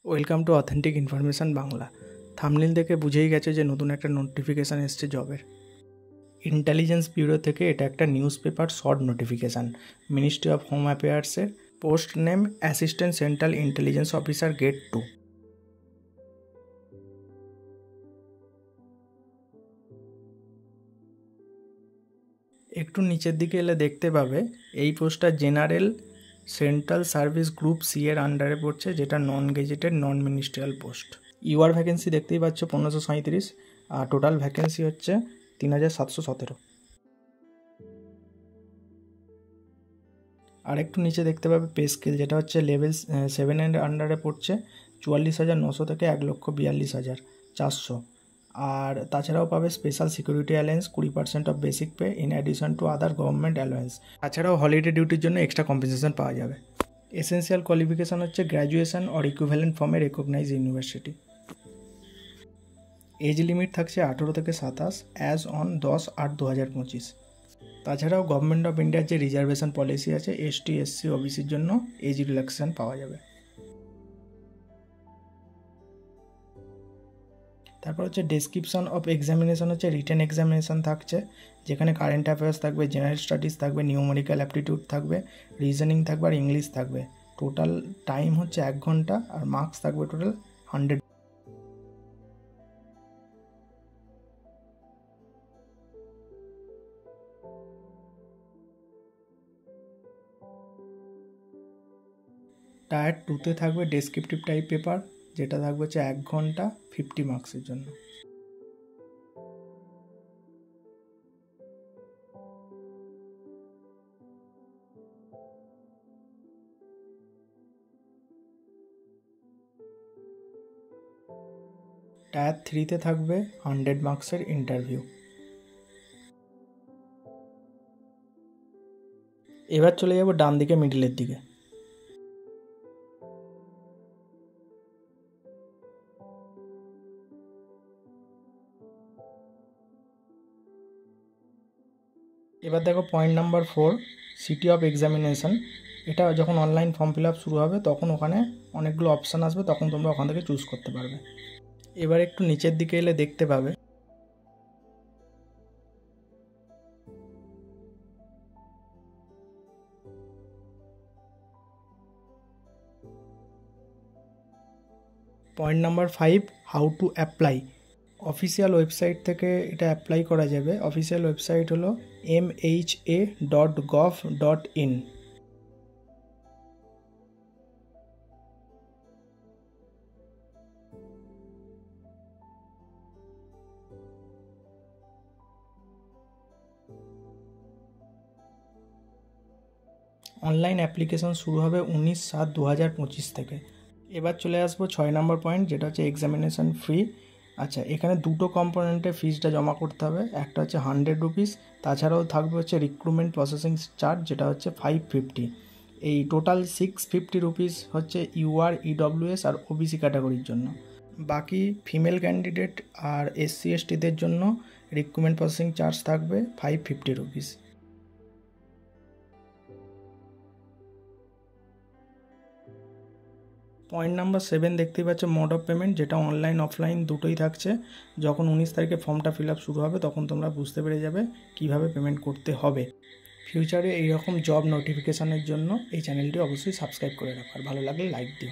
Welcome to authentic information Bangla. Thumbnail দেখে বুঝেই গেছে যে নতুন একটা নোটিফিকেশান এসছে জবের। ইন্টেলিজেন্স ব্যুরো থেকে এটা একটা news paper short notification. Ministry of home অ্যাফেয়ার্সের post name assistant central intelligence officer grade 2। একটু নিচের দিকে এলে দেখতে পাবে এই পোস্টটা general central service group C এর আন্ডারে পড়ছে, যেটা non gazetted non ministerial post. UR vacancy দেখতেই পাচ্ছ 1537, আর টোটাল ভ্যাকেন্সি হচ্ছে 3717। আর একটু নিচে দেখতে পাবে পে স্কেল, যেটা হচ্ছে লেভেল 7 এর আন্ডারে পড়ছে 44,900 থেকে 1,42,400। আর তাছাড়াও পাবে special security alliance 20% of basic pay in addition to other government alliance. তাছাড়াও হলিডে ডিউটির জন্য এক্সট্রা কম্পেনসেশন পাওয়া যাবে। এসেন্সিয়াল কোয়ালিফিকেশান হচ্ছে গ্র্যাজুয়েশন অর ইকুইভ্যালেন্ট ফর্মে রেকগনাইজ ইউনিভার্সিটি। এজ লিমিট থাকছে 18 থেকে 27 অ্যাজ অন 10/8/2025। তাছাড়াও গভর্নমেন্ট অফ ইন্ডিয়ার যে রিজার্ভেশন পলিসি আছে এসটি এসসি ওবিসির জন্য এজ রিল্যাক্সেশন পাওয়া যাবে। তারপর হচ্ছে ডেসক্রিপশন অফ এক্সামিনেশন হচ্ছে রিটেন এক্সামিনেশন থাকছে, যেখানে কারেন্ট অ্যাফেয়ার্স থাকবে, জেনারেল স্টাডিজ থাকবে, নিউমেরিক্যাল অ্যাপটিটিউড থাকবে, রিজনিং থাকবে আর ইংলিশ থাকবে। টোটাল টাইম হচ্ছে 1 ঘন্টা আর মার্কস থাকবে টোটাল 100। টায়ার 2তে থাকবে ডেসক্রিপটিভ টাইপ পেপার, যেটা থাকবে হচ্ছে 1 ঘন্টা 50 মার্কসের জন্য। টায়ার 3তে থাকবে 100 মার্কসের ইন্টারভিউ। এবার চলে যাব ডান দিকে মিডিলের দিকে। এবার দেখো point number 4, city of examination. এটা যখন অনলাইন ফর্ম ফিল আপ শুরু হবে তখন ওখানে অনেকগুলো অপশান আসবে, তখন তোমরা ওখান থেকে চুজ করতে পারবে। এবার একটু নিচের দিকে এলে দেখতে পাবে point number 5, how to apply. Official website থেকে এটা অ্যাপ্লাই করা যাবে। অফিসিয়াল ওয়েবসাইট হলো mha.gov.in। অনলাইন অ্যাপ্লিকেশন শুরু হবে 19/7/2025 থেকে। এবার চলে আসবো 6 নম্বর পয়েন্ট, যেটা হচ্ছে এক্সামিনেশন ফি। আচ্ছা, এখানে দুটো কম্পোনেন্টে ফিজটা জমা করতে হবে। একটা হচ্ছে 100 রুপিস, তাছাড়াও থাকবে হচ্ছে রিক্রুটমেন্ট প্রসেসিং চার্জ, যেটা হচ্ছে 550। এই টোটাল 650 রুপিস হচ্ছে ইউআর, ইডব্লিউএস আর ওবিসি ক্যাটাগরির জন্য। বাকি ফিমেল ক্যান্ডিডেট আর এসসি এসটিদের জন্য রিক্রুটমেন্ট প্রসেসিং চার্জ থাকবে 550 রুপিস। পয়েন্ট নাম্বার 7 দেখতেই পাচ্ছ মোড অফ পেমেন্ট, যেটা অনলাইন অফলাইন দুটোই থাকছে। যখন 19 তারিখে ফর্মটা ফিল আপ শুরু হবে তখন তোমরা বুঝতে পেরে যাবে কিভাবে পেমেন্ট করতে হবে। ফিউচারে এইরকম জব নোটিফিকেশানের জন্য এই চ্যানেলটি অবশ্যই সাবস্ক্রাইব করে রাখো, আর ভালো লাগলে লাইক দিও।